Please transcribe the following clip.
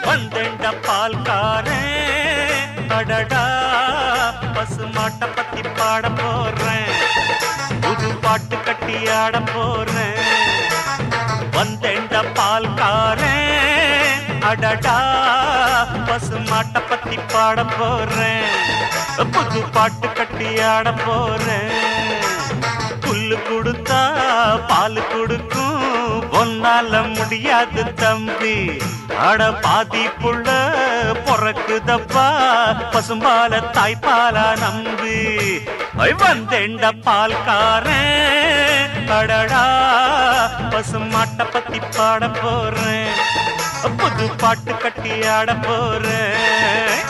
வந்தேண்ட பால்காரன் அடடா பசுமாட்ட பத்தி பாட போறேன் புது பாட்டு கட்டி ஆட போறேன் வந்தேண்ட பால்காரன் அடடா பசுமாட்ட பத்தி பாட போறேன் புது பாட்டு கட்டி ஆட போறேன் புல்லு கொடுத்தா பால் கொடுக்கும் ஒன்னால முடியாது தம்பி அட பாதி புள்ள பொறக்குதப்பா பசும்பால தாய்ப்பாலா நம்பி வந்தேண்ட பால்காரன் அடடா பசுமாட்ட பத்தி பாட போறேன் புது பாட்டு கட்டி ஆட போறேன்